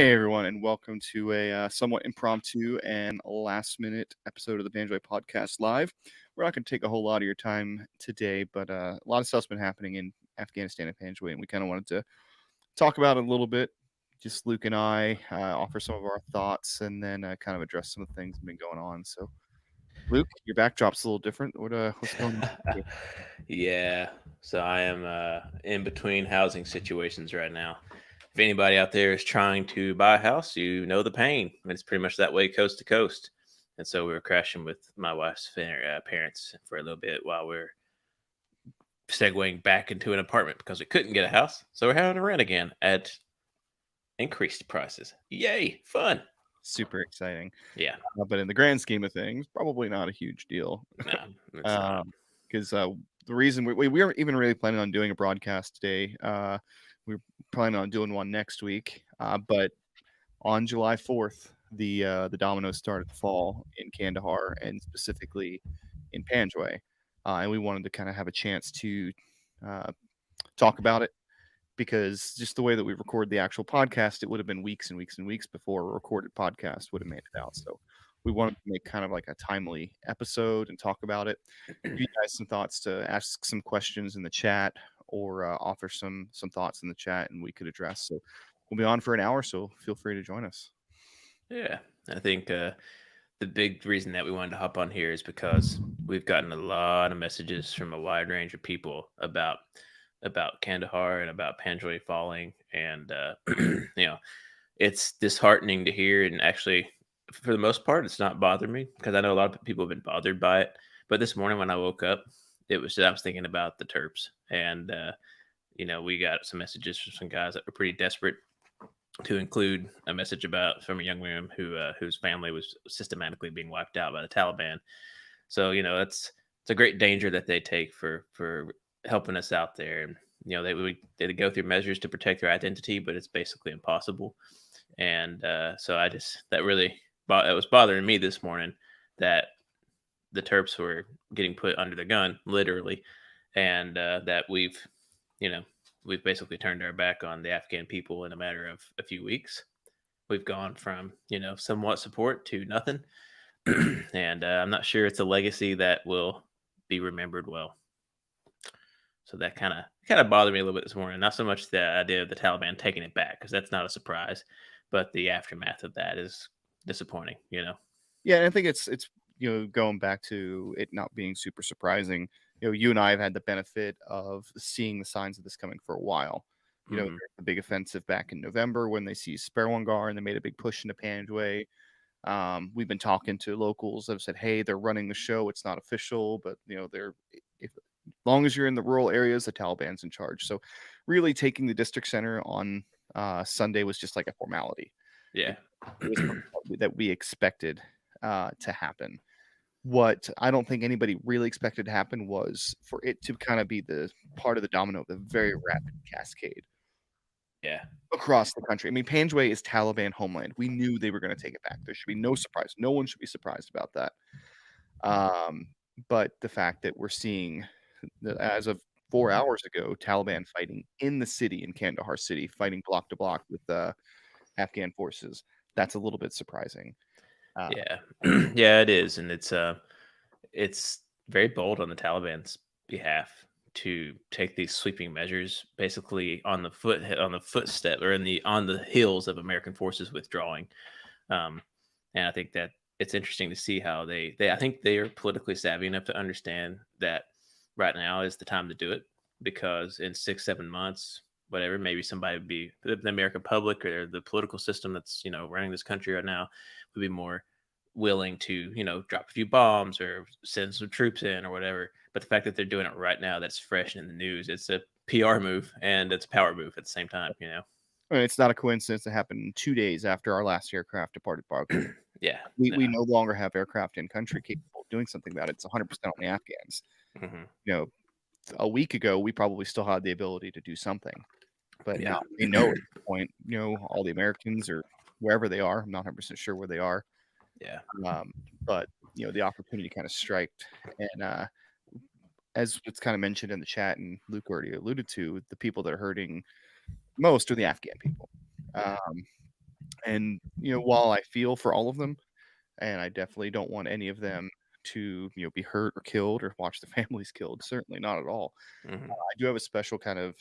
Hey everyone, and welcome to a somewhat impromptu and last-minute episode of the Panjwai Podcast live. We're not going to take a whole lot of your time today, but a lot of stuff's been happening in Afghanistan and Panjwai, and we kind of wanted to talk about it a little bit. Just Luke and I offer some of our thoughts, and then kind of address some of the things that have been going on. So, Luke, your backdrop's a little different. What's going on with Yeah, so I am in between housing situations right now. If anybody out there is trying to buy a house, you know the pain. It's pretty much that way coast to coast. And so we were crashing with my wife's parents for a little bit while we're segueing back into an apartment because we couldn't get a house. So we're having to rent again at increased prices. Yay, fun. Super exciting. Yeah, But in the grand scheme of things, probably not a huge deal. no, it's not. Because the reason we weren't even really planning on doing a broadcast today. We were planning on doing one next week. But on July 4th, the dominoes started to fall in Kandahar and specifically in Panjwai. And we wanted to kind of have a chance to talk about it because just the way that we record the actual podcast, it would have been weeks and weeks and weeks before a recorded podcast would have made it out. So we wanted to make kind of like a timely episode and talk about it. Give you guys some thoughts, to ask some questions in the chat, or offer some thoughts in the chat, and we could address. So we'll be on for an hour, so feel free to join us. Yeah, I think the big reason that we wanted to hop on here is because we've gotten a lot of messages from a wide range of people about Kandahar and about Panjway falling, and it's disheartening to hear. And actually, for the most part, it's not bothering me because I know a lot of people have been bothered by it. But this morning when I woke up, I was thinking about the Terps, and we got some messages from some guys that were pretty desperate to include a message about from a young man whose family was systematically being wiped out by the Taliban. So it's a great danger that they take for helping us out there. And they go through measures to protect their identity, but it's basically impossible. And so that was bothering me this morning that the Terps were getting put under the gun, literally, and that we've basically turned our back on the Afghan people in a matter of a few weeks. We've gone from, somewhat support to nothing. And I'm not sure it's a legacy that will be remembered well. So that kind of bothered me a little bit this morning. Not so much the idea of the Taliban taking it back, because that's not a surprise, but the aftermath of that is disappointing. Yeah, and I think it's going back to it not being super surprising. You and I have had the benefit of seeing the signs of this coming for a while. Mhm. The big offensive back in November when they seized Sperwangar and they made a big push into Panjwai. We've been talking to locals that have said, "Hey, they're running the show. It's not official, but they're as long as you're in the rural areas, the Taliban's in charge." So, really, taking the district center on Sunday was just like a formality. Yeah. It was something that we expected to happen. What I don't think anybody really expected to happen was for it to kind of be the part of the domino of the very rapid cascade Yeah. across the country. I mean, Panjwai is Taliban homeland. We knew they were going to take it back. There should be no surprise. No one should be surprised about that. Um, but the fact that we're seeing, as of 4 hours ago, Taliban fighting in the city, in Kandahar city, fighting block to block with Afghan forces, that's a little bit surprising. Uh, Yeah. Yeah, it is. And it's very bold on the Taliban's behalf to take these sweeping measures basically on the footstep or on the heels of American forces withdrawing. Um, and I think that it's interesting to see how I think they are politically savvy enough to understand that right now is the time to do it, because in 6-7 months, whatever, maybe somebody would be the American public or the political system that's running this country right now would be more willing to drop a few bombs or send some troops in or whatever. But the fact that they're doing it right now, that's fresh in the news. It's a PR move and it's a power move at the same time. It's not a coincidence it happened 2 days after our last aircraft departed Baku. Yeah. We no longer have aircraft in country capable of doing something about it. It's 100% on the Afghans. Hmm. A week ago, we probably still had the ability to do something, but Yeah. now they know at this point, all the Americans or wherever they are, I'm not 100% sure where they are, Yeah. but, the opportunity kind of striked. And as it's kind of mentioned in the chat and Luke already alluded to, the people that are hurting most are the Afghan people. Yeah. Um, And while I feel for all of them, and I definitely don't want any of them to be hurt or killed or watch their families killed, certainly not at all. Hmm. I do have a special kind of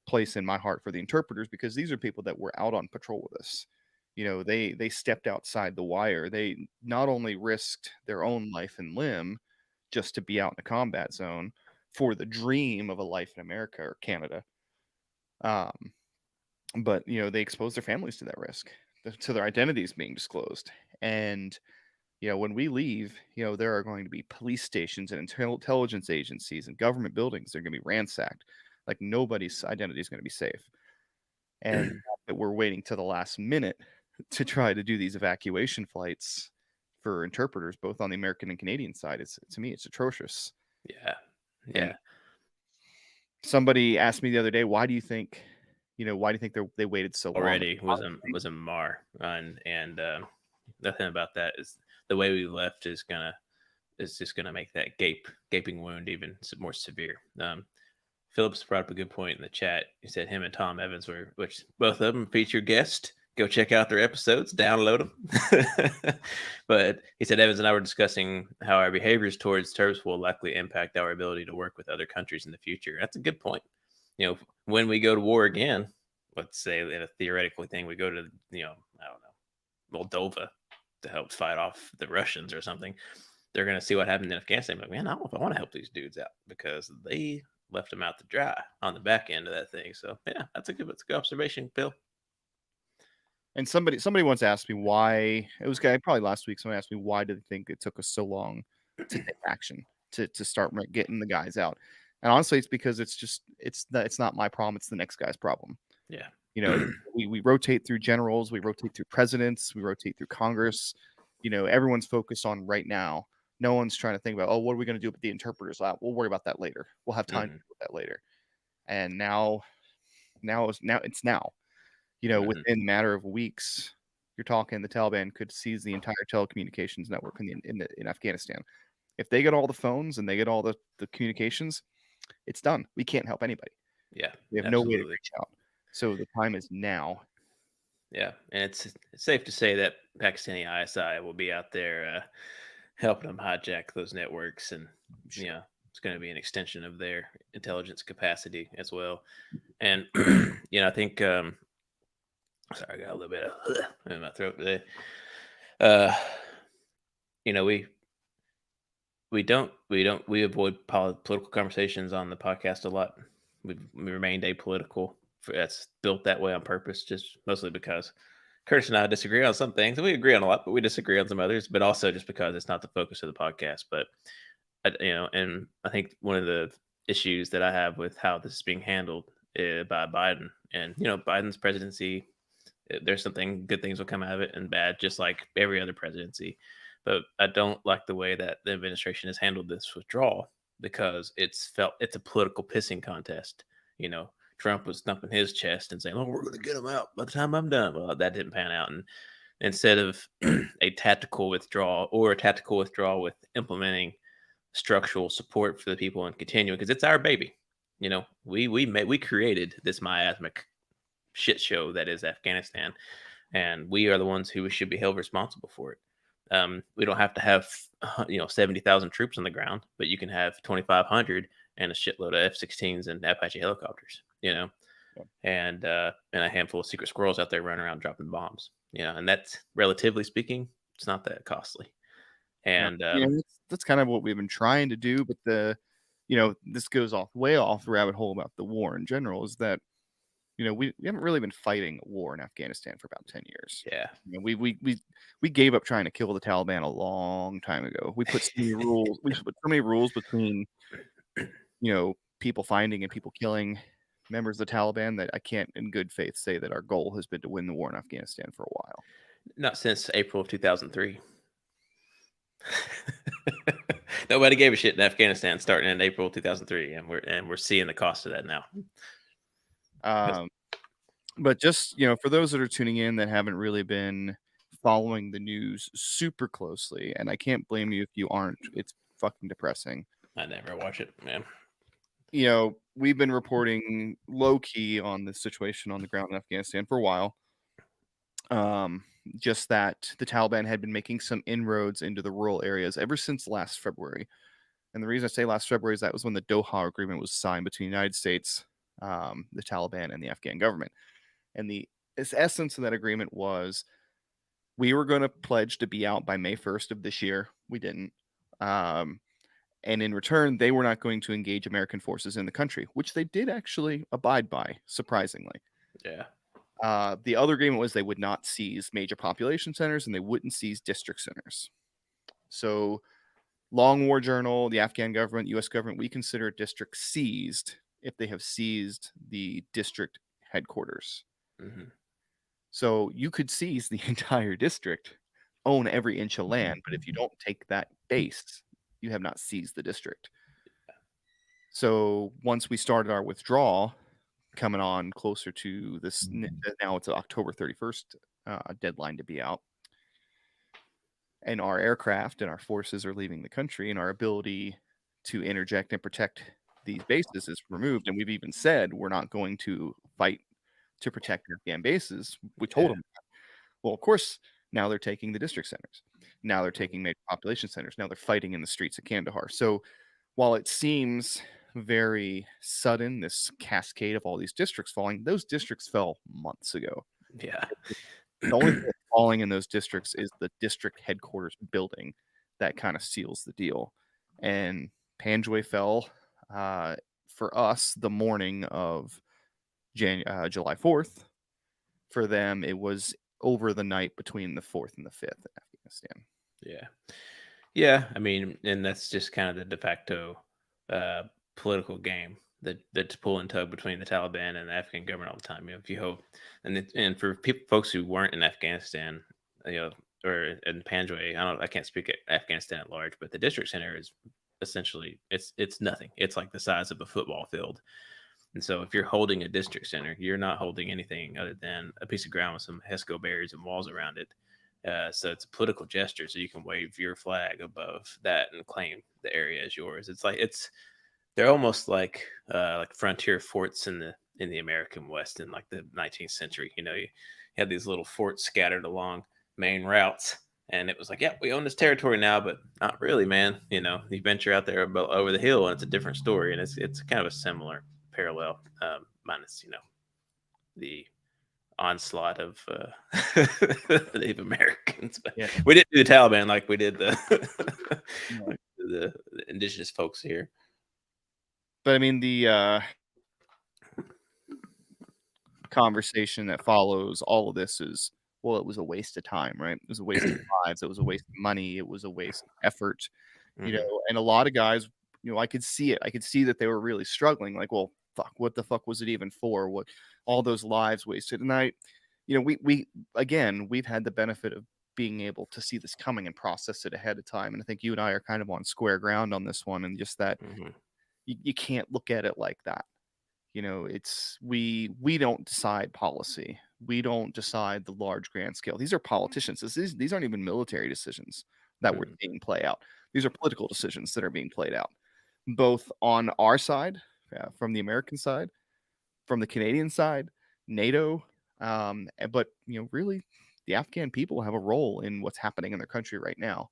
place in my heart for the interpreters, because these are people that were out on patrol with us. They stepped outside the wire. They not only risked their own life and limb just to be out in a combat zone for the dream of a life in America or Canada, um, but they exposed their families to that risk, to their identities being disclosed. And when we leave, there are going to be police stations and intelligence agencies and government buildings. They're going to be ransacked. Like, nobody's identity is going to be safe. And that we're waiting to the last minute to try to do these evacuation flights for interpreters, both on the American and Canadian side, to me, it's atrocious. Yeah. And Yeah. somebody asked me the other day, why do you think they waited so long? Already was a mar, and nothing about that is the way we left is just gonna make that gaping wound even more severe. Phillips brought up a good point in the chat. He said him and Tom Evans which both of them featured guests. Go check out their episodes, download them. But he said Evans and I were discussing how our behaviors towards terrorists will likely impact our ability to work with other countries in the future. That's a good point. When we go to war again, let's say in a theoretical thing, we go to, I don't know, Moldova to help fight off the Russians or something. They're going to see what happened in Afghanistan. But man, I don't know if I want to help these dudes out because they left them out to dry on the back end of that thing. So yeah, that's a good observation, Bill. And somebody once asked me why. It was probably last week. Someone asked me, why did they think it took us so long to take action, to start getting the guys out? And honestly, it's because it's not my problem. It's the next guy's problem. Yeah. We rotate through generals, we rotate through presidents, we rotate through Congress. Everyone's focused on right now. No one's trying to think about, what are we going to do with the interpreters? We'll worry about that later. We'll have time to do that later. And now it's now. Within a matter of weeks, you're talking the Taliban could seize the entire telecommunications network in Afghanistan. If they get all the phones and they get all the communications, it's done. We can't help anybody. Yeah, we have no way to reach out. So the time is now. Yeah, and it's safe to say that Pakistani ISI will be out there helping them hijack those networks, and Sure. it's going to be an extension of their intelligence capacity as well. And I think sorry, I got a little bit of in my throat today. We avoid political conversations on the podcast a lot. We remained apolitical. That's built that way on purpose, just mostly because Curtis and I disagree on some things. We agree on a lot, but we disagree on some others. But also just because it's not the focus of the podcast. But and I think one of the issues that I have with how this is being handled by Biden, and Biden's presidency, there's something good things will come out of it and bad, just like every other presidency. But I don't like the way that the administration has handled this withdrawal, because it's a political pissing contest. Trump was thumping his chest and saying, "Oh, we're going to get them out by the time I'm done." Well, that didn't pan out. And instead of a tactical withdrawal with implementing structural support for the people and continuing, because it's our baby. We created this miasmic shit show that is Afghanistan, and we are the ones who should be held responsible for it. We don't have to have 70,000 troops on the ground, but you can have 2,500 and a shitload of F-16s and Apache helicopters, and a handful of secret squirrels out there running around dropping bombs, and that's, relatively speaking, it's not that costly. And that's kind of what we've been trying to do. But this goes way off the rabbit hole about the war in general, is that we haven't really been fighting a war in Afghanistan for about 10 years. Yeah. We gave up trying to kill the Taliban a long time ago. We put so many rules. We put so many rules between, people finding and people killing members of the Taliban, that I can't in good faith say that our goal has been to win the war in Afghanistan for a while. Not since April of 2003. Nobody gave a shit in Afghanistan starting in April 2003, and we're seeing the cost of that now. But just for those that are tuning in that haven't really been following the news super closely, and I can't blame you if you aren't. It's fucking depressing. I never watch it, man. We've been reporting low key on the situation on the ground in Afghanistan for a while. Just that the Taliban had been making some inroads into the rural areas ever since last February. And the reason I say last February is that was when the Doha Agreement was signed between the United States, the Taliban, and the Afghan government. And the essence of that agreement was we were going to pledge to be out by May 1st of this year. We didn't. And in return, they were not going to engage American forces in the country, which they did actually abide by, surprisingly. Yeah. The other agreement was they would not seize major population centers and they wouldn't seize district centers. So, Long War Journal, the Afghan government, U.S. government, we consider a district seized if they have seized the district headquarters. Mm-hmm. So you could seize the entire district, own every inch of land, but if you don't take that base, you have not seized the district. So once we started our withdrawal, coming on closer to this, now it's October 31st deadline to be out, and our aircraft and our forces are leaving the country, and our ability to interject and protect these bases is removed. And we've even said we're not going to fight to protect Afghan bases. We told them that. Well, of course, now they're taking the district centers. Now they're taking major population centers. Now they're fighting in the streets of Kandahar. So while it seems very sudden, this cascade of all these districts falling, those districts fell months ago. Yeah. The only thing that's falling in those districts is the district headquarters building that kind of seals the deal. And Panjway fell for us the morning of July 4th. For them, it was over the night between the 4th and the 5th in Afghanistan. Yeah. Yeah. I mean, and that's just kind of the de facto political game that's pull and tug between the Taliban and the Afghan government all the time. If you hope, and for folks who weren't in Afghanistan, or in Panjway, I can't speak at Afghanistan at large, but the district center is essentially it's nothing. It's like the size of a football field. And so if you're holding a district center, you're not holding anything other than a piece of ground with some Hesco barriers and walls around it. So it's a political gesture, so you can wave your flag above that and claim the area as yours. They're almost like frontier forts in the American West in like the 19th century. You had these little forts scattered along main routes, and it was like, yeah, we own this territory now, but not really, man. You venture out there over the hill, and it's a different story, and it's kind of a similar parallel, minus the onslaught of the Native Americans. But yeah. We didn't do the Taliban like we did the indigenous folks here. But I mean, the conversation that follows all of this is, well, it was a waste of time, right? It was a waste of lives. It was a waste of money. It was a waste of effort, Mm-hmm. And a lot of guys, I could see it. I could see that they were really struggling. Like, well, fuck, what the fuck was it even for? What, all those lives wasted? And we've had the benefit of being able to see this coming and process it ahead of time. And I think you and I are kind of on square ground on this one, and just that Mm-hmm. you can't look at it like that. It's we don't decide policy. We don't decide the large grand scale. These are politicians. These aren't even military decisions that we're seeing play out. These are political decisions that are being played out, both on our side, from the American side, from the Canadian side, NATO, but really, the Afghan people have a role in what's happening in their country right now.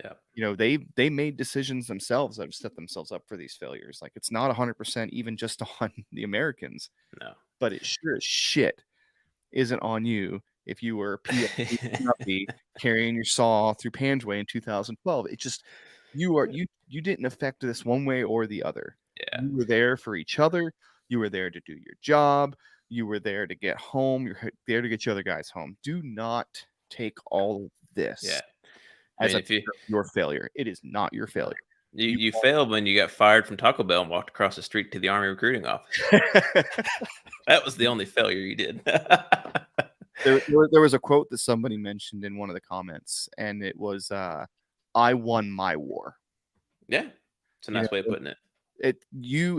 Yeah. They made decisions themselves that have set themselves up for these failures. Like, it's not 100% even just on the Americans, No. but it sure as shit isn't on you if you were PFP carrying your saw through Panjway in 2012. It just you didn't affect this one way or the other. Yeah. You were there for each other. You were there to do your job. You were there to get home. You're there to get your other guys home. Do not take all of this Yeah. as if your failure. It is not your failure. you failed when you got fired from Taco Bell and walked across the street to the Army recruiting office. That was the only failure you did. There was a quote that somebody mentioned in one of the comments, and it was, "I won my war." Yeah, it's a nice way of putting it.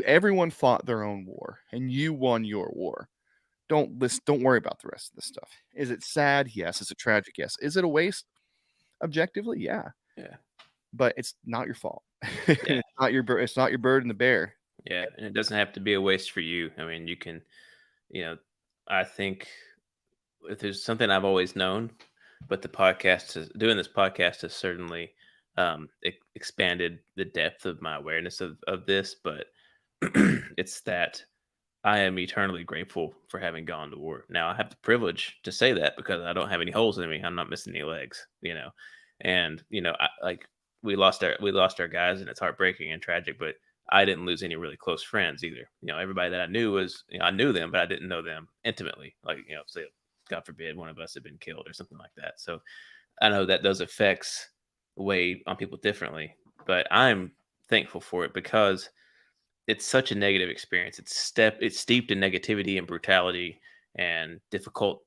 Everyone fought their own war, and you won your war. Don't worry about the rest of this stuff. Is it sad? Yes. Is it tragic? Yes. Is it a waste? Objectively, yeah. Yeah. But it's not your fault. Yeah. It's not your bird and the bear. Yeah, and it doesn't have to be a waste for you. I mean, you can, I think if there's something I've always known, but doing this podcast has certainly expanded the depth of my awareness of this. But it's that I am eternally grateful for having gone to war. Now I have the privilege to say that because I don't have any holes in me. I'm not missing any legs, and we lost our guys, and it's heartbreaking and tragic. But I didn't lose any really close friends either. Everybody that I knew I knew them, but I didn't know them intimately. Like, say, God forbid, one of us had been killed or something like that. So I know that those effects weigh on people differently, but I'm thankful for it because it's such a negative experience. It's steeped in negativity and brutality and difficult,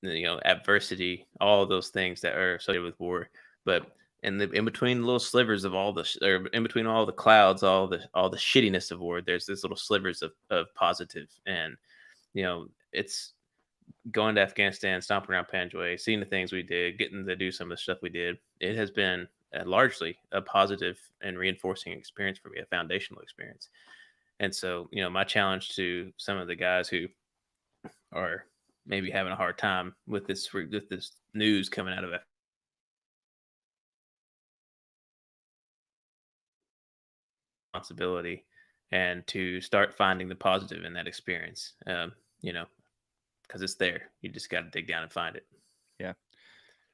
adversity, all of those things that are associated with war. But in between the little slivers of or in between all the clouds, all the shittiness of war, there's this little slivers of positive. And it's going to Afghanistan, stomping around Panjway, seeing the things we did, getting to do some of the stuff we did. It has been largely a positive and reinforcing experience for me, a foundational experience. And so, my challenge to some of the guys who are maybe having a hard time with this news coming out of responsibility, and to start finding the positive in that experience, because it's there. You just got to dig down and find it. Yeah.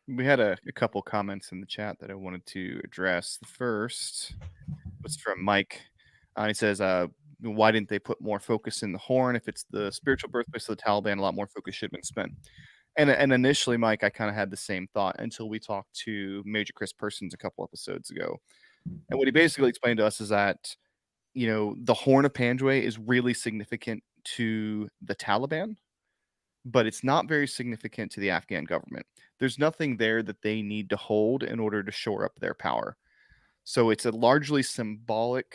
We had a couple comments in the chat that I wanted to address. The first was from Mike. He says, why didn't they put more focus in the Horn? If it's the spiritual birthplace of the Taliban, a lot more focus should have been spent. And initially, Mike, I kind of had the same thought until we talked to Major Chris Persons a couple episodes ago. And what he basically explained to us is that, the Horn of Panjway is really significant to the Taliban, but it's not very significant to the Afghan government. There's nothing there that they need to hold in order to shore up their power. So it's a largely symbolic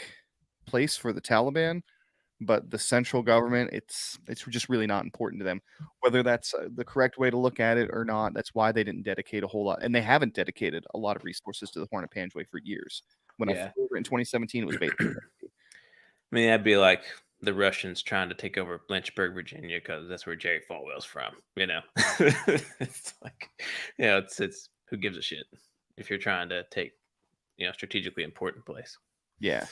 place for the Taliban, but the central government, it's just really not important to them. Whether that's the correct way to look at it or not, that's why they didn't dedicate a whole lot, and they haven't dedicated a lot of resources to the Horn of Panjway for years. When I Yeah. flew over in 2017, it was basically I mean, that'd be like the Russians trying to take over Lynchburg, Virginia, because that's where Jerry Falwell's from. It's like, it's who gives a shit if you're trying to take, strategically important place. yeah.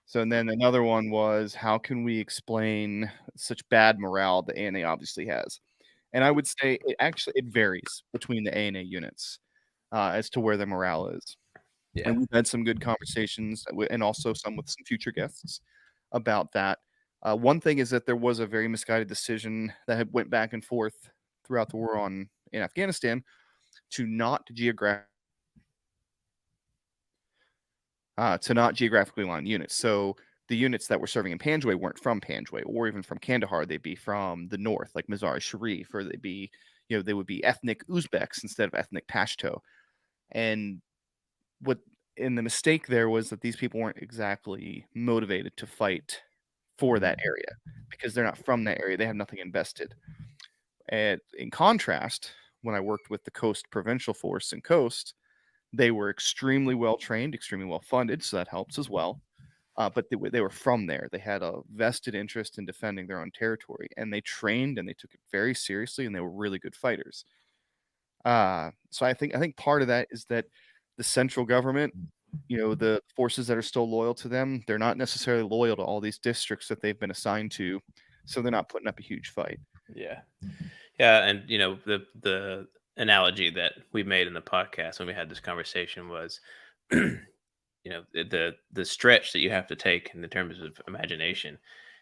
So and then another one was, how can we explain such bad morale the ANA obviously has? And I would say it varies between the ANA units as to where the morale is. Yeah. And we've had some good conversations and also some with some future guests about that. One thing is that there was a very misguided decision that had went back and forth throughout the war in Afghanistan to not geographically align units. So the units that were serving in Panjway weren't from Panjway or even from Kandahar. They'd be from the north, like Mazar-e-Sharif, or they would be ethnic Uzbeks instead of ethnic Pashto. And what and the mistake there was that these people weren't exactly motivated to fight for that area because they're not from that area. They have nothing invested. And in contrast, when I worked with the Coast Provincial Force and Coast, they were extremely well trained, extremely well funded, so that helps as well. But they were from there. They had a vested interest in defending their own territory, and they trained and they took it very seriously, and they were really good fighters. So I think part of that is that the central government, the forces that are still loyal to them, they're not necessarily loyal to all these districts that they've been assigned to, so they're not putting up a huge fight. Yeah. Yeah. And, the analogy that we made in the podcast when we had this conversation was, the stretch that you have to take in the terms of imagination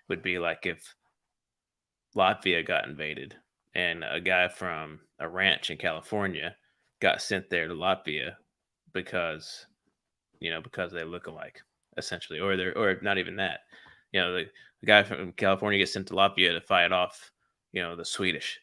would be like if Latvia got invaded and a guy from a ranch in California got sent there to Latvia because because they look alike, essentially, or not even that. The guy from California gets sent to Latvia to fight off, the Swedish.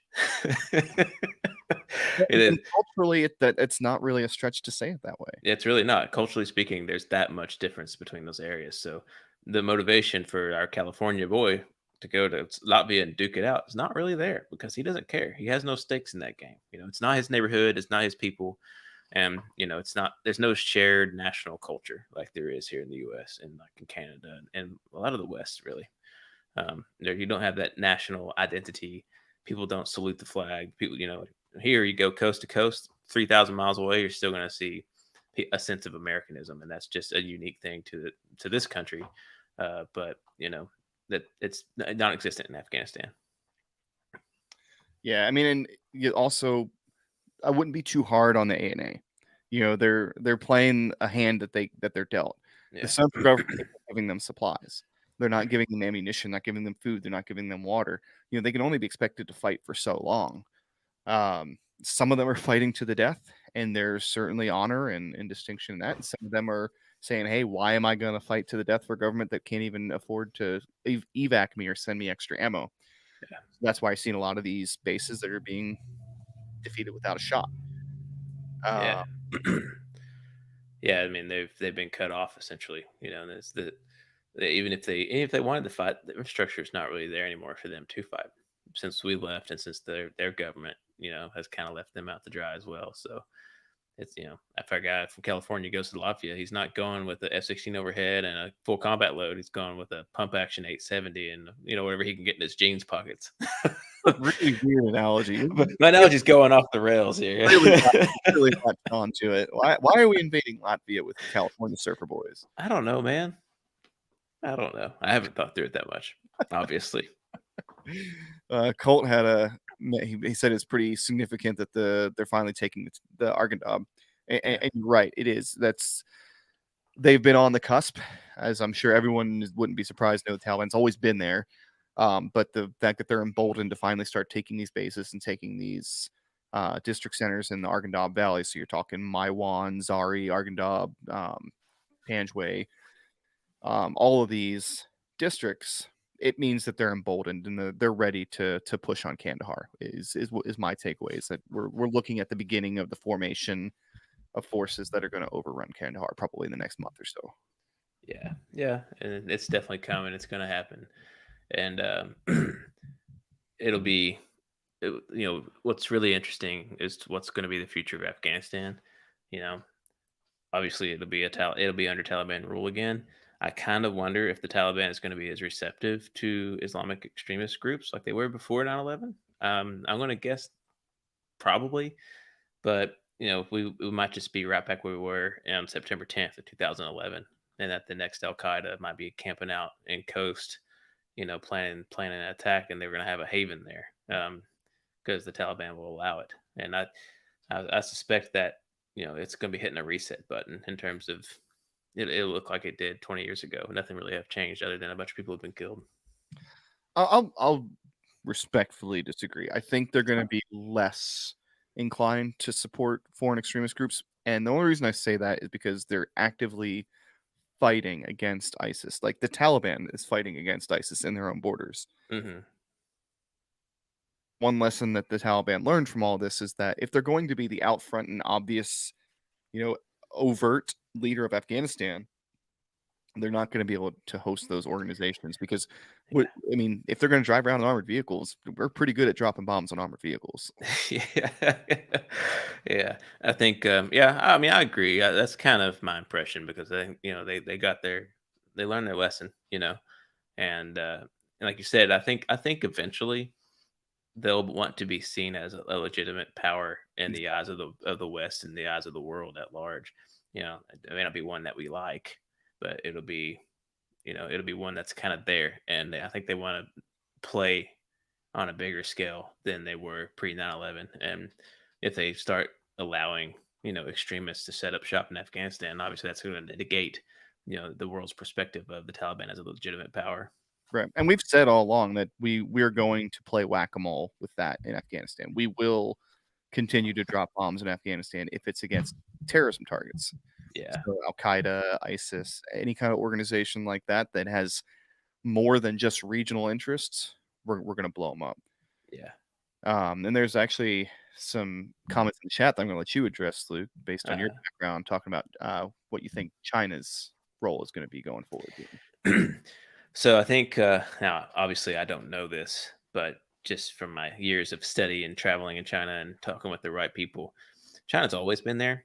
It is. And culturally, it's not really a stretch to say it that way. It's really not. Culturally speaking, there's that much difference between those areas. So the motivation for our California boy to go to Latvia and duke it out is not really there because he doesn't care. He has no stakes in that game. It's not his neighborhood. It's not his people. And it's not. There's no shared national culture like there is here in the U.S. and like in Canada and a lot of the West. Really, you don't have that national identity people don't salute the flag. People, here you go coast to coast, 3,000 miles away, you're still going to see a sense of Americanism, and that's just a unique thing to this country. But that it's non-existent in Afghanistan. Yeah, I mean, and you also, I wouldn't be too hard on the ANA. They're playing a hand that they're dealt. The Yeah. central government is giving them supplies. They're not giving them ammunition, not giving them food. They're not giving them water. They can only be expected to fight for so long. Some of them are fighting to the death, and there's certainly honor and distinction in that. And some of them are saying, "Hey, why am I going to fight to the death for a government that can't even afford to evac me or send me extra ammo?" Yeah. That's why I've seen a lot of these bases that are being defeated without a shot. Yeah. Yeah, I mean they've been cut off essentially. And it's even if they wanted to fight, the infrastructure is not really there anymore for them to fight. Since we left, and since their government, has kind of left them out to dry as well. So it's if our guy from California goes to Latvia, he's not going with the F-16 overhead and a full combat load. He's going with a pump action 870 and whatever he can get in his jeans pockets. Really weird analogy. But my analogy's going off the rails here. really latched onto it. Why are we invading Latvia with California surfer boys? I don't know, man. I don't know. I haven't thought through it that much, obviously. Colt had he said it's pretty significant that they're finally taking the Argandab, and you're right, it is. They've been on the cusp, as I'm sure everyone wouldn't be surprised to know. The Taliban's always been there, but the fact that they're emboldened to finally start taking these bases and taking these district centers in the Argandab Valley. So you're talking Maiwan, Zari, Argandab, Panjway, all of these districts. It means that they're emboldened and they're ready to push on Kandahar. Is my takeaway, is that we're looking at the beginning of the formation of forces that are going to overrun Kandahar probably in the next month or so. Yeah, and it's definitely coming. It's going to happen, and it'll be, what's really interesting is what's going to be the future of Afghanistan. Obviously it'll be under Taliban rule again. I kind of wonder if the Taliban is going to be as receptive to Islamic extremist groups like they were before 9/11. I'm going to guess probably, but we might just be right back where we were on September 10th of 2011, and that the next Al Qaeda might be camping out in coast, planning an attack, and they're going to have a haven there because the Taliban will allow it. And I suspect that it's going to be hitting a reset button in terms of it'll look like it did 20 years ago. Nothing really have changed other than a bunch of people have been killed. I'll respectfully disagree. I think they're going to be less inclined to support foreign extremist groups, and the only reason I say that is because they're actively fighting against ISIS. Like the Taliban is fighting against ISIS in their own borders. Mm-hmm. One lesson that the Taliban learned from all this is that if they're going to be the out front and obvious, overt leader of Afghanistan, they're not going to be able to host those organizations because, if they're going to drive around in armored vehicles, we're pretty good at dropping bombs on armored vehicles. Yeah. I think, I mean, I agree. That's kind of my impression because they learned their lesson, and like you said, I think eventually they'll want to be seen as a legitimate power in the eyes of the West and the eyes of the world at large. It may not be one that we like, but it'll be one that's kind of there. And I think they want to play on a bigger scale than they were pre 9/11. And if they start allowing, extremists to set up shop in Afghanistan, obviously that's going to negate, the world's perspective of the Taliban as a legitimate power. Right. And we've said all along that we're going to play whack-a-mole with that in Afghanistan. We will continue to drop bombs in Afghanistan if it's against terrorism targets. Yeah. So Al-Qaeda, ISIS, any kind of organization like that has more than just regional interests, we're going to blow them up. Yeah. And there's actually some comments in the chat that I'm going to let you address, Luke, based on your background, talking about what you think China's role is going to be going forward. So I think now, obviously, I don't know this, but just from my years of study and traveling in China and talking with the right people, China's always been there,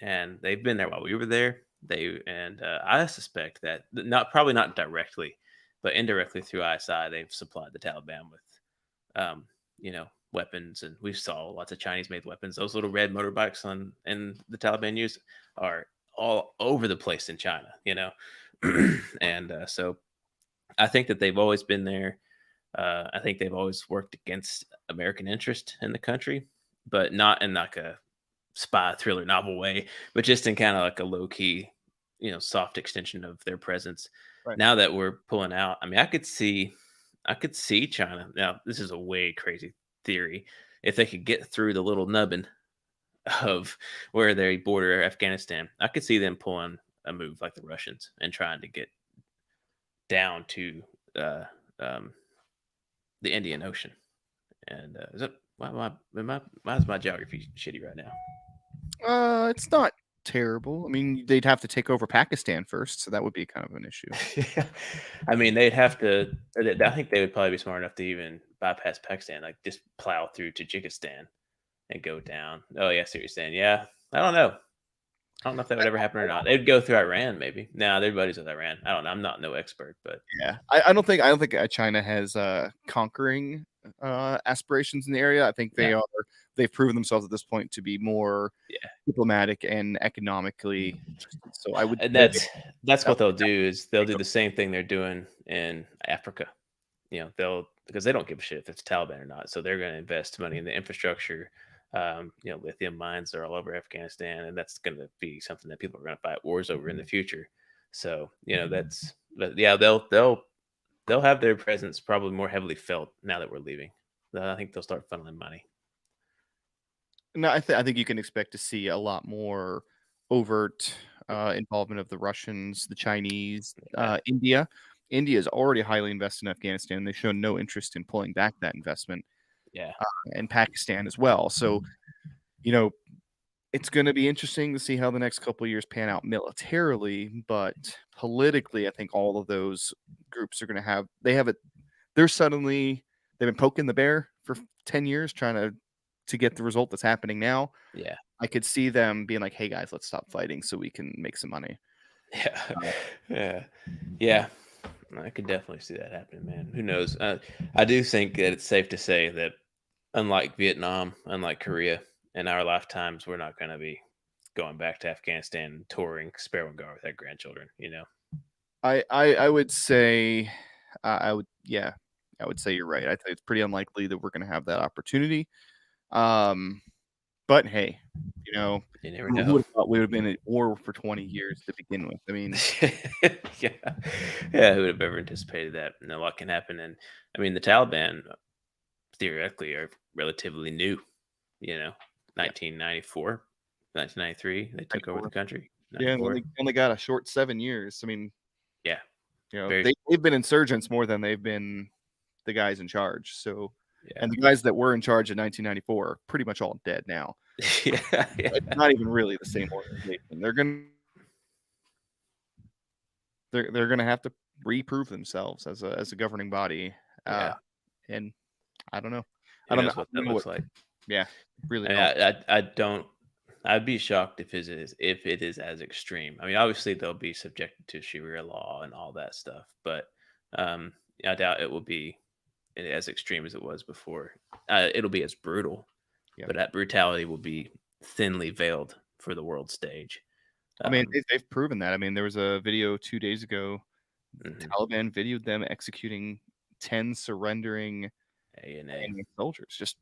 and they've been there while we were there. I suspect that probably not directly, but indirectly through ISI, they've supplied the Taliban with weapons, and we saw lots of Chinese made weapons. Those little red motorbikes and the Taliban use are all over the place in China. And so I think that they've always been there. I think they've always worked against American interest in the country, but not in like a spy thriller novel way, but just in kind of like a low key, soft extension of their presence. Right. Now that we're pulling out, I mean, I could see China. Now, this is a way crazy theory. If they could get through the little nubbin of where they border Afghanistan, I could see them pulling a move like the Russians and trying to get down to uh, um, the Indian Ocean. And is that why is my geography shitty right now? It's not terrible. I mean, they'd have to take over Pakistan first, so that would be kind of an issue. Yeah. I mean, they'd have to. I think they would probably be smart enough to even bypass Pakistan, like just plow through Tajikistan and go down. Oh yeah, I see what you're saying. Yeah, I don't know. I don't know if that would ever happen or not. They'd go through Iran, maybe. Nah, they're buddies with Iran. I don't know. I'm not no expert, but Yeah, I don't think China has conquering aspirations in the area. I think yeah, they've proven themselves at this point to be more yeah. diplomatic and economically interested. So I would And say that's that what they'll would do is they'll take do over. the same thing they're doing in Africa. Because they don't give a shit if it's Taliban or not. So they're going to invest money in the infrastructure. Lithium mines are all over Afghanistan, and that's going to be something that people are going to fight wars over in the future. So but yeah, they'll have their presence probably more heavily felt now that we're leaving. I think they'll start funneling money. No, I think you can expect to see a lot more overt involvement of the Russians, the Chinese, Yeah, India. India is already highly invested in Afghanistan. They've shown no interest in pulling back that investment, yeah, and Pakistan as well. So, you know, it's going to be interesting to see how the next couple of years pan out militarily, but politically, I think all of those groups are going to have it. They've been poking the bear for 10 years trying to get the result that's happening now. yeah, I could see them being like, "Hey guys, let's stop fighting so we can make some money." yeah, Uh, yeah, yeah. I could definitely see that happening, man. Who knows? I do think that it's safe to say that unlike Vietnam, unlike Korea, in our lifetimes, we're not going to be going back to Afghanistan and touring Spare One Gar with our grandchildren. I would say, I would yeah, I would say you're right. I think it's pretty unlikely that we're going to have that opportunity. Um, but hey, you know, You never who know. would have thought we would have been at war for 20 years to begin with? I mean, Yeah. Yeah, who would have ever anticipated that? And a lot can happen. And I mean, the Taliban theoretically are relatively new, you know, yeah, 1994, 1993, they took over the 94. country. Yeah, and 94. they only got a short 7 years. I mean, Yeah. they Very, they've been insurgents more than they've been the guys in charge. So, yeah. and the guys that were in charge in 1994 are pretty much all dead now. Yeah. It's Yeah. not even really the same organization. They're gonna have to reprove themselves as a governing body. Uh, Yeah. and I don't know. I Who don't know. knows what I don't that know what. looks like? Yeah, really I mean, don't. I don't. I'd be shocked if it is as extreme. I mean, obviously they'll be subjected to Sharia law and all that stuff, but I doubt it will be as extreme as it was before. It'll be as brutal, Yeah, but that brutality will be thinly veiled for the world stage. I mean Um, they've proven that. I mean there was a video 2 days ago. The mhm. Taliban videoed them executing 10 surrendering A&A. Iranian soldiers. Just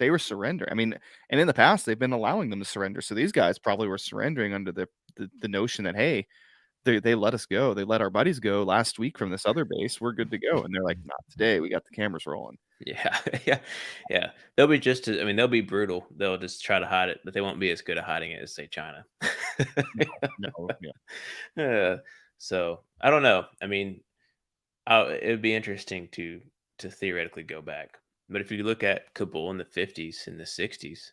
they were surrendering. I mean, and in the past they've been allowing them to surrender. So these guys probably were surrendering under the notion that hey, they let us go. They let our buddies go last week from this other base. We're good to go. And they're like, not today. We got the cameras rolling. Yeah, yeah, yeah. They'll be just. I mean, they'll be brutal. They'll just try to hide it, but they won't be as good at hiding it as say China. No, yeah. Yeah. So I don't know. I mean, it would be interesting to theoretically go back. But if you look at Kabul in the 50s and the 60s,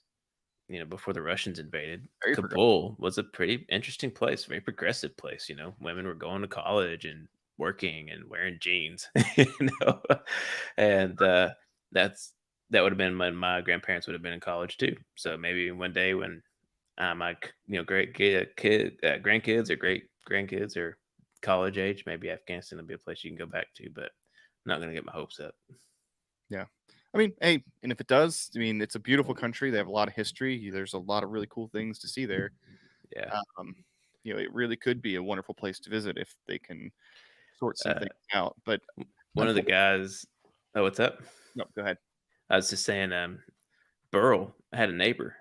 before the Russians invaded, Very progressive. Kabul was a pretty interesting place, very progressive place. Women were going to college and working and wearing jeans, and that's that would have been when my grandparents would have been in college too. So maybe one day when my great grandkids or great grandkids are college age, maybe Afghanistan will be a place you can go back to. But I'm not going to get my hopes up. Yeah. I mean, hey, and if it does, I mean, it's a beautiful country. They have a lot of history. There's a lot of really cool things to see there. Yeah. Um, it really could be a wonderful place to visit if they can sort some Uh, things out. But one of the unfortunately, guys. Oh, what's up? no, go ahead. I was just saying. Burl had a neighbor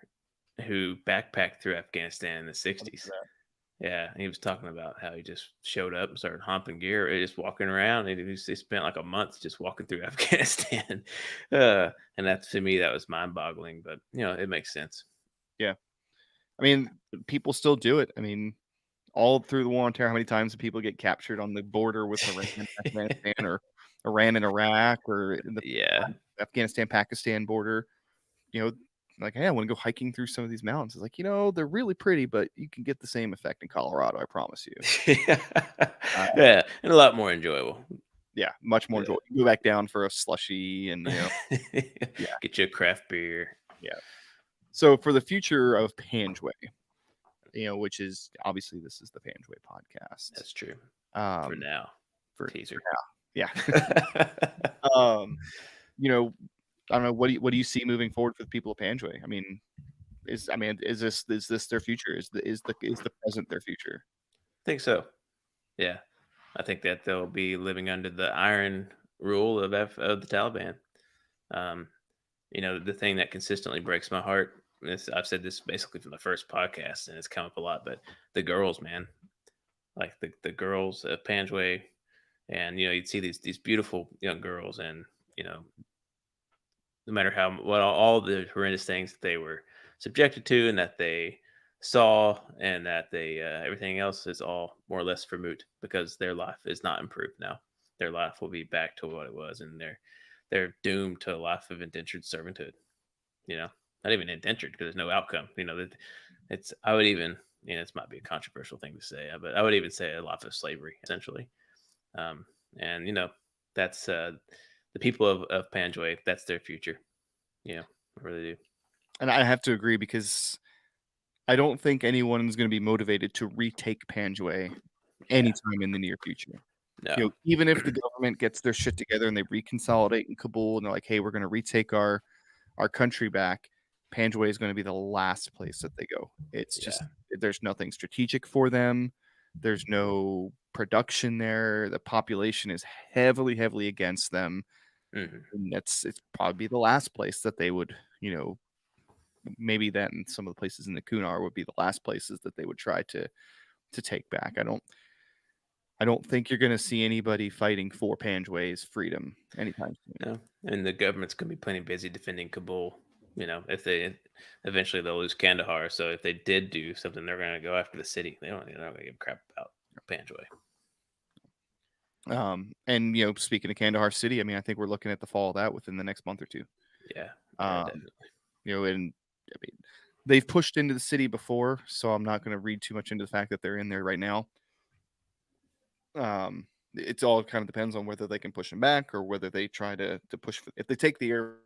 who backpacked through Afghanistan in the I'll get to '60s. that. Yeah, he was talking about how he just showed up and started humping gear, just walking around. And he spent like a month just walking through Afghanistan. And that to me, that was mind boggling, but it makes sense. Yeah, I mean, people still do it. I mean, all through the war on terror, how many times do people get captured on the border with Iran and Afghanistan, or Iran and Iraq, or in the Yeah. Afghanistan-Pakistan border? You know, like, hey, I want to go hiking through some of these mountains. It's like, they're really pretty, but you can get the same effect in Colorado, I promise you. Uh, Yeah, and a lot more enjoyable. yeah, much more enjoyable. You go back down for a slushy, and Yeah. yeah, Get you a craft beer. yeah. So for the future of Panjway, which is obviously this is the Panjway podcast. That's true. For Um, now. for Teaser. now, yeah. um, I don't know. What do you see moving forward for the people of Panjway? I mean, is this their future? Is the present their future? Think so. Yeah. I think that they'll be living under the iron rule of the Taliban. Um, the thing that consistently breaks my heart, I've said this basically from the first podcast, and it's come up a lot, but the girls, man, like the girls of Panjway, and you'd see these beautiful young girls, and you know, no matter how what all the horrendous things that they were subjected to, and that they saw, and that they everything else is all more or less for moot because their life is not improved now. Their life will be back to what it was, and they're doomed to a life of indentured servitude. You know, not even indentured because there's no outcome. It's I would even this might be a controversial thing to say, but I would even say a life of slavery essentially. Um, and that's the people of Panjway. That's their future. Yeah, I really do. And I have to agree because I don't think anyone's going to be motivated to retake Panjway Yeah, anytime in the near future. no, Even if the government gets their shit together and they reconsolidate in Kabul and they're like, "Hey, we're going to retake our country back," Panjway is going to be the last place that they go. It's yeah, just there's nothing strategic for them. There's no production there. The population is heavily, heavily against them. hmm, And it's probably the last place that they would, maybe then some of the places in the Kunar would be the last places that they would try to take back. I don't think you're going to see anybody fighting for Panjway's freedom anytime soon. no. And the government's gonna be plenty busy defending Kabul. If they eventually they'll lose Kandahar, so if they did do something, they're gonna go after the city. They're not gonna give a crap about Panjway. And speaking of Kandahar City, I mean, I think we're looking at the fall of that within the next month or two. Yeah, yeah, Um, definitely. and I mean, they've pushed into the city before, so I'm not going to read too much into the fact that they're in there right now. It's all kind of depends on whether they can push them back or whether they try to push. If they take the air,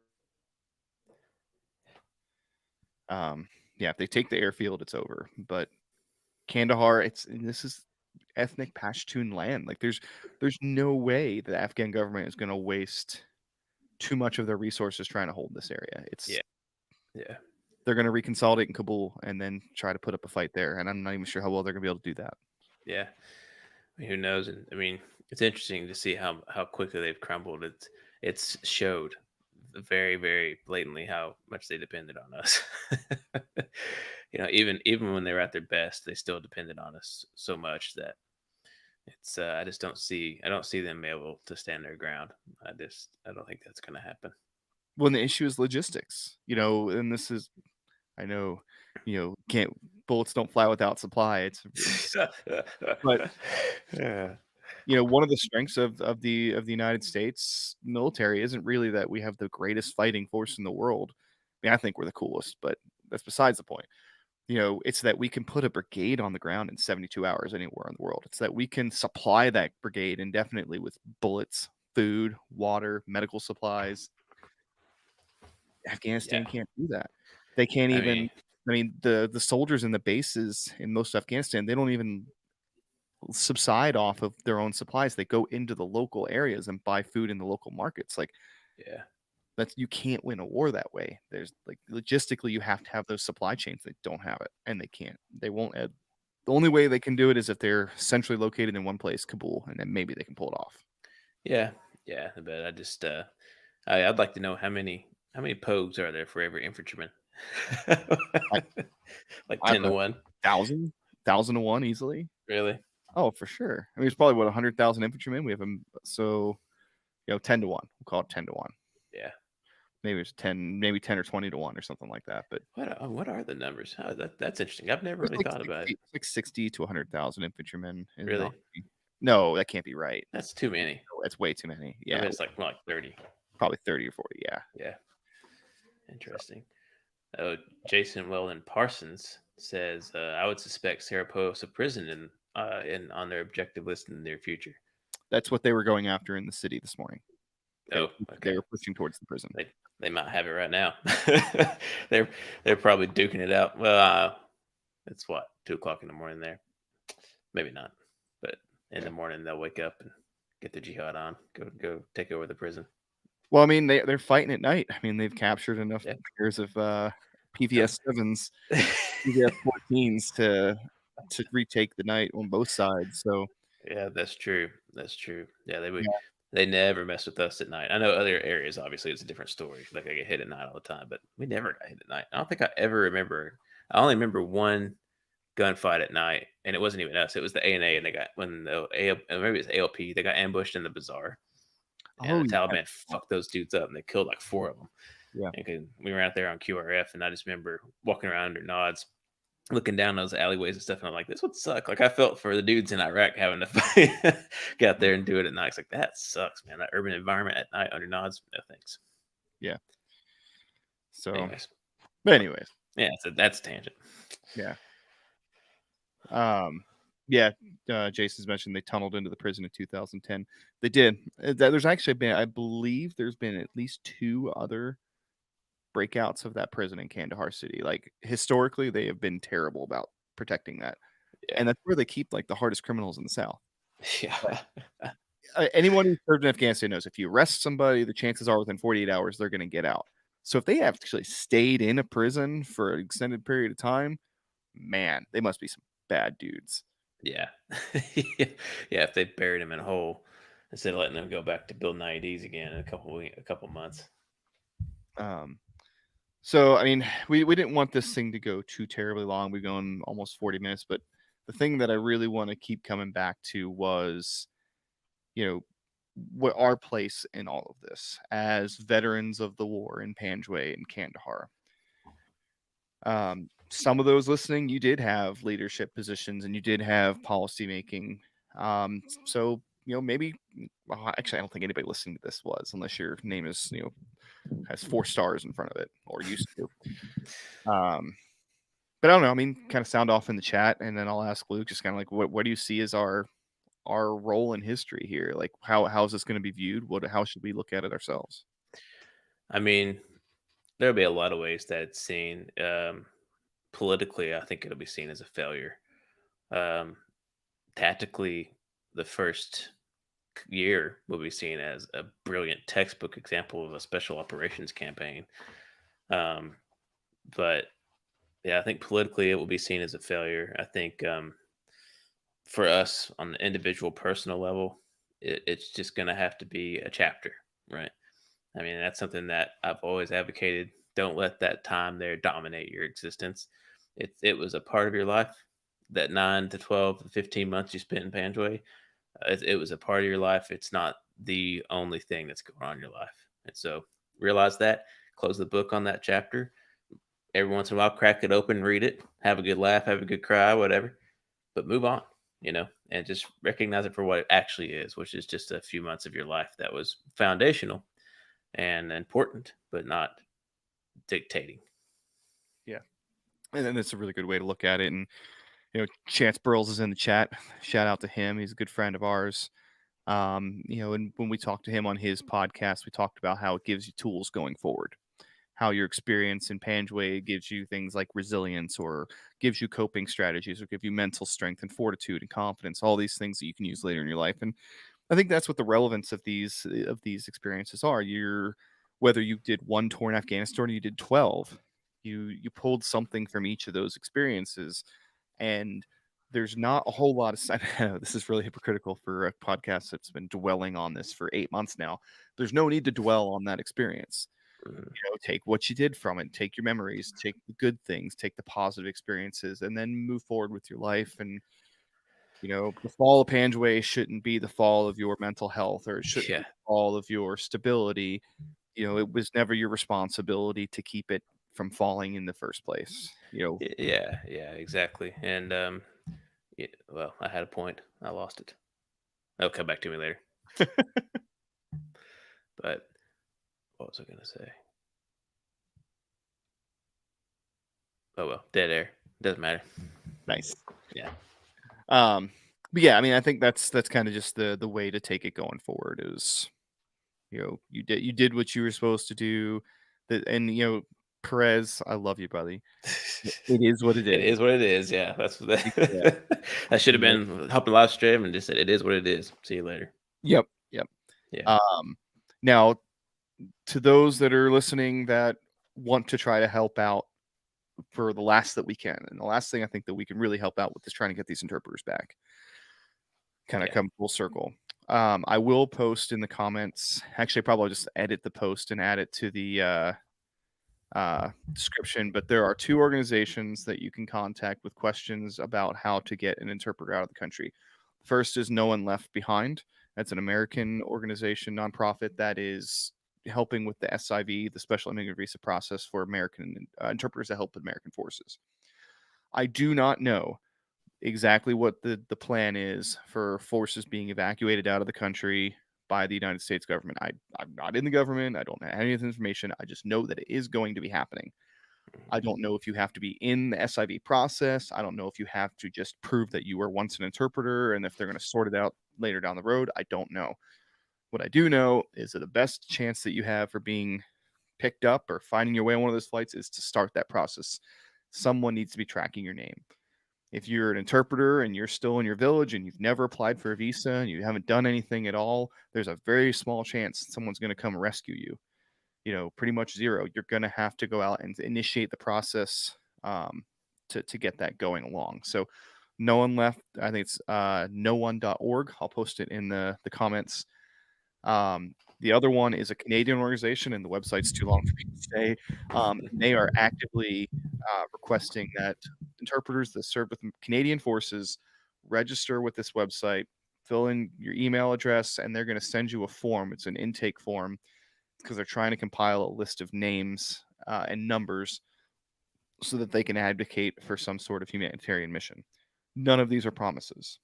yeah, if they take the airfield, it's over. But Kandahar, this is ethnic Pashtun land. Like there's no way the Afghan government is going to waste too much of their resources trying to hold this area. Yeah, yeah, They're going to reconsolidate in Kabul and then try to put up a fight there. And I'm not even sure how well they're going to be able to do that. yeah. Who knows? And I mean, it's interesting to see how quickly they've crumbled. It's showed very very blatantly how much they depended on us. Even when they were at their best, they still depended on us so much that it's I don't see them able to stand their ground. I don't think that's going to happen. When the issue is logistics, and this is, I know, can't bullets don't fly without supply. But Yeah, one of the strengths of the United States military isn't really that we have the greatest fighting force in the world. I mean, I think we're the coolest, but that's besides the point. It's that we can put a brigade on the ground in 72 hours anywhere in the world. It's that we can supply that brigade indefinitely with bullets, food, water, medical supplies. yeah. Afghanistan can't do that. They can't I even. mean, I mean, the soldiers in the bases in most of Afghanistan, they don't even subside off of their own supplies. They go into the local areas and buy food in the local markets. Like yeah. you can't win a war that way. There's like logistically, you have to have those supply chains. They don't have it, and they can't. They won't. The only way they can do it is if they're centrally located in one place, Kabul, and then maybe they can pull it off. Yeah, yeah. But I just I'd like to know how many pogues are there for every infantryman? I, Like I 10 don't to know, 1. 1,000 to 1 easily. Really? Oh, for sure. I mean, it's probably what 100,000 infantrymen. We have them, so 10 to 1. We'll call it 10 to 1. Yeah. Maybe it's 10, maybe 10 or 20 to 1 or something like that. But What are the numbers? That's interesting. I've never it's really like thought about it. 60 to 100,000 infantrymen in the Really? army. No, that can't be right. That's too many. No, that's way too many. I Yeah, mean, it's like more like 30. probably 30 or 40. Yeah. Yeah. Interesting. Oh, Jason Weldon Parsons says, I would suspect Sarah posts a prison in on their objective list in the near future. That's what they were going after in the city this morning. They Oh, okay. were pushing towards the prison. They might have it right now. they're probably duking it out. Well, it's what 2 o'clock in the morning there. Maybe not, but in the morning they'll wake up and get the jihad on. Go take over the prison. Well, I mean, they're fighting at night. I mean, they've captured enough Yeah. pairs of PVS 7s, PVS 14s to retake the night on both sides. So Yeah, that's true. That's true. Yeah, they would. yeah, They never mess with us at night. I know other areas, obviously, it's a different story. Like I get hit at night all the time, but we never got hit at night. I don't think I ever remember. I only remember one gunfight at night, and it wasn't even us. It was the ANA, and they got when the maybe it's ALP. They got ambushed in the bazaar, and oh the yeah, Taliban fucked those dudes up, and they killed like 4 of them. yeah. And we were out there on QRF, and I just remember walking around under nods, looking down those alleyways and stuff, and I'm like, this would suck. Like I felt for the dudes in Iraq having to fight, get out there and do it at night. It's like that sucks, man. That urban environment at night under nods, no thanks. Yeah. So, Anyways, yeah, so that's a tangent. yeah. Yeah. Jason's mentioned they tunneled into the prison in 2010. They did. There's actually been, I believe, there's been at least 2 other breakouts of that prison in Kandahar City. Like historically, they have been terrible about protecting that, Yeah, and that's where they keep like the hardest criminals in the South. yeah, Anyone who served in Afghanistan knows if you arrest somebody, the chances are within 48 hours they're going to get out. So if they have actually stayed in a prison for an extended period of time, man, they must be some bad dudes. yeah, yeah. If they buried him in a hole instead of letting them go back to building IEDs again in a couple months. So I mean, we didn't want this thing to go too terribly long. We've gone almost 40 minutes, but the thing that I really want to keep coming back to was, what our place in all of this as veterans of the war in Panjway and Kandahar. Some of those listening, you did have leadership positions and you did have policy making. So maybe, well, actually, I don't think anybody listening to this was, unless your name is has 4 stars in front of it or used to. But I don't know. I mean, kind of sound off in the chat, and then I'll ask Luke just kind of like, what do you see as our role in history here? Like, how is this going to be viewed? How should we look at it ourselves? I mean, there'll be a lot of ways that it's seen. Politically, I think it'll be seen as a failure. Tactically, the first year will be seen as a brilliant textbook example of a special operations campaign. But yeah, I think politically it will be seen as a failure. I think for us on the individual personal level, it's just going to have to be a chapter, right? I mean, that's something that I've always advocated. Don't let that time there dominate your existence. It was a part of your life. That 9 to 12 to 15 months you spent in Panjway, it was a part of your life. It's not the only thing that's going on in your life. And so realize that, close the book on that chapter. Every once in a while, crack it open, read it, have a good laugh, have a good cry, whatever, but move on, and just recognize it for what it actually is, which is just a few months of your life that was foundational and important, but not dictating. Yeah. And then that's a really good way to look at it. And, Chance Burles is in the chat. Shout out to him. He's a good friend of ours. And when we talked to him on his podcast, we talked about how it gives you tools going forward, how your experience in Panjway gives you things like resilience or gives you coping strategies or give you mental strength and fortitude and confidence, all these things that you can use later in your life. And I think that's what the relevance of these experiences are. whether you did one tour in Afghanistan or you did 12, you pulled something from each of those experiences. And there's not a whole lot of I know this is really hypocritical for a podcast that's been dwelling on this for 8 months now. There's no need to dwell on that experience. Take what you did from it, take your memories, take the good things, take the positive experiences, and then move forward with your life. And the fall of Panjway shouldn't be the fall of your mental health, or it shouldn't be the fall of your stability. It was never your responsibility to keep it from falling in the first place. Yeah, exactly. And well, I had a point. I lost it. It'll come back to me later. But what was I going to say? Oh, well, dead air. Doesn't matter. Nice. Yeah. But yeah, I mean, I think that's kind of just the way to take it going forward is, you did what you were supposed to do. And Perez, I love you, buddy. It is what it is. It is what it is. Yeah, that's what Yeah. I should have been helping live stream and just said, "It is what it is." See you later. Yep. Yeah. Now, to those that are listening that want to try to help out for the last that we can, and the last thing I think that we can really help out with is trying to get these interpreters back. Kind of come full circle. I will post in the comments. Actually, probably just edit the post and add it to the description. But there are 2 organizations that you can contact with questions about how to get an interpreter out of the country. First is No One Left Behind. That's an American organization, nonprofit, that is helping with the SIV, the Special Immigrant Visa process for American interpreters that help with American forces. I do not know exactly what the plan is for forces being evacuated out of the country by the United States government. I'm not in the government. I don't have any of this information. I just know that it is going to be happening. I don't know if you have to be in the SIV process. I don't know if you have to just prove that you were once an interpreter, and if they're going to sort it out later down the road. I don't know. What I do know is that the best chance that you have for being picked up or finding your way on one of those flights is to start that process. Someone needs to be tracking your name. If you're an interpreter and you're still in your village and you've never applied for a visa and you haven't done anything at all, there's a very small chance someone's going to come rescue you. Pretty much zero. You're going to have to go out and initiate the process to get that going along. So No One Left, I think it's noone.org. I'll post it in the comments. The other one is a Canadian organization, and the website's too long for me to say. They are actively requesting that interpreters that serve with Canadian forces register with this website, fill in your email address, and they're going to send you a form. It's an intake form because they're trying to compile a list of names and numbers so that they can advocate for some sort of humanitarian mission. None of these are promises.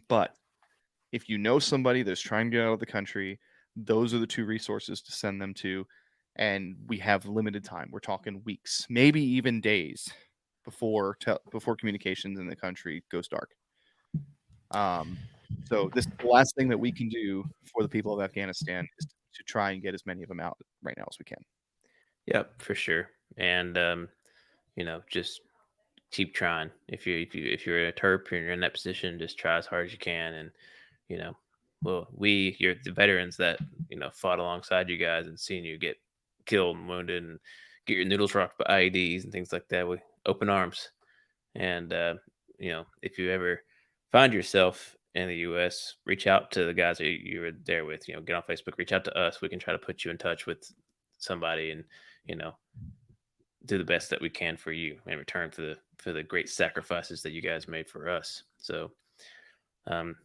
But if you know somebody that's trying to get out of the country, those are the 2 resources to send them to. And we have limited time. We're talking weeks, maybe even days before communications in the country goes dark. So this is the last thing that we can do for the people of Afghanistan is to try and get as many of them out right now as we can. Yep, for sure. And just keep trying. If you're a Terp and you're in that position, just try as hard as you can. And you're the veterans that fought alongside you guys and seeing you get killed and wounded and get your noodles rocked by IEDs and things like that. We open arms. And if you ever find yourself in the U.S., reach out to the guys that you were there with. Get on Facebook, reach out to us. We can try to put you in touch with somebody and do the best that we can for you in return for the great sacrifices that you guys made for us. So, on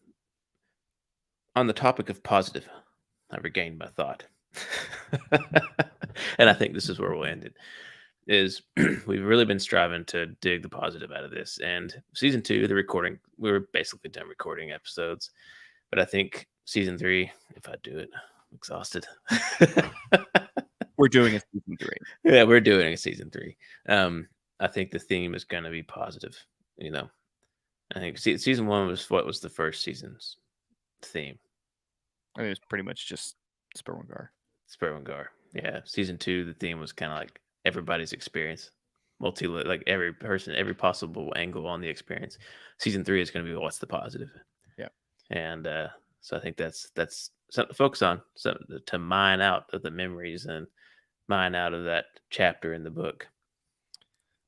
the topic of positive, I regained my thought, and I think this is where we'll end it. Is we've really been striving to dig the positive out of this. And season 2, we were basically done recording episodes. But I think season 3, if I do it, I'm exhausted. We're doing a season 3. Yeah, we're doing a season 3. I think the theme is going to be positive. I think season 1 was what was the first season's theme. I mean, it's pretty much just Spurwingar. Yeah. Season 2, the theme was kind of like everybody's experience, like every person, every possible angle on the experience. Season 3 is going to be what's the positive. Yeah. And so I think that's something to focus on, something to mine out of the memories and mine out of that chapter in the book.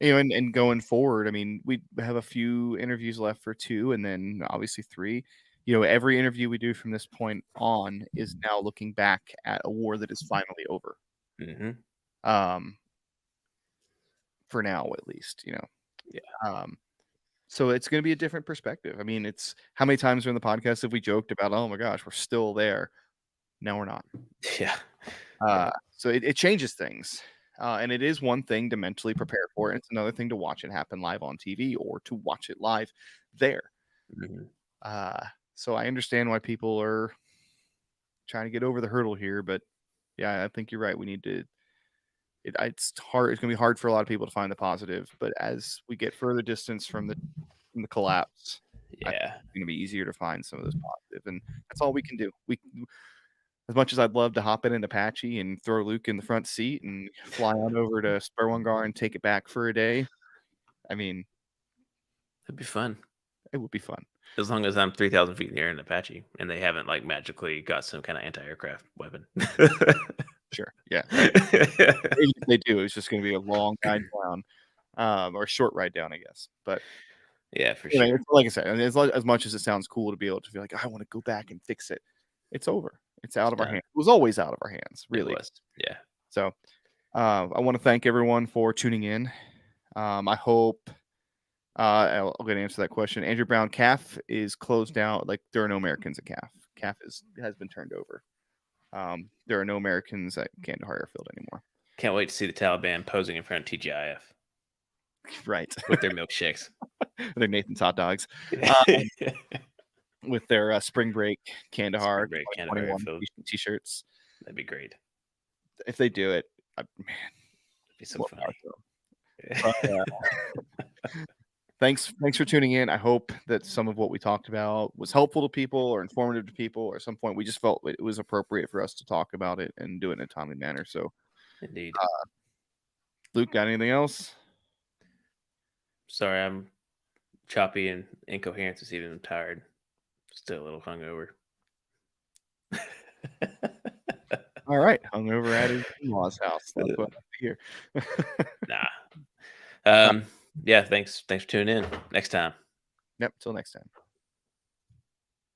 And going forward, I mean, we have a few interviews left for 2, and then obviously 3. Every interview we do from this point on is now looking back at a war that is finally over. Mm-hmm. For now, at least, Yeah. So it's going to be a different perspective. I mean, it's how many times during the podcast have we joked about, oh my gosh, we're still there. Now we're not. Yeah. So it changes things. And it is one thing to mentally prepare for it. It's another thing to watch it happen live on TV or to watch it live there. Mm-hmm. So I understand why people are trying to get over the hurdle here, but yeah, I think you're right. We need to. It's hard. It's going to be hard for a lot of people to find the positive, but as we get further distance from the collapse, I think Yeah. it's going to be easier to find some of those positive, and that's all we can do. As much as I'd love to hop in an Apache and throw Luke in the front seat and fly on over to Spurwangar and take it back for a day, I mean, It'd be fun. it would be fun. As long as I'm 3,000 feet in the air in Apache and they haven't like magically got some kind of anti-aircraft weapon. Sure. Yeah. If they do, it's just going to be a long ride down, or a short ride down, I guess. But yeah, for sure. like I said, and as much as it sounds cool to be able to feel like I want to go back and fix it, it's over. It's out of our hands. It was always out of our hands, really. It was. Yeah. So I want to thank everyone for tuning in. I hope I'm going to answer that question. Andrew Brown, CAF is closed down. Like, there are no Americans at CAF. CAF has been turned over. There are no Americans at Kandahar Airfield anymore. Can't wait to see the Taliban posing in front of TGIF. Right. With their milkshakes. Their Nathan's hot dogs. With their Spring Break Kandahar, Kandahar Airfield t-shirts. That'd be great. If they do it, man, it'd be so funny. But, thanks for tuning in. I hope that some of what we talked about was helpful to people or informative to people, or at some point we just felt it was appropriate for us to talk about it and do it in a timely manner. So, indeed. Luke, got anything else? Sorry, I'm choppy and incoherent this evening. I'm tired. Still a little hungover. All right, hungover at his in-laws' house. That's what I like to hear. Nah. Yeah, thanks for tuning in. Next time. Yep, till next time.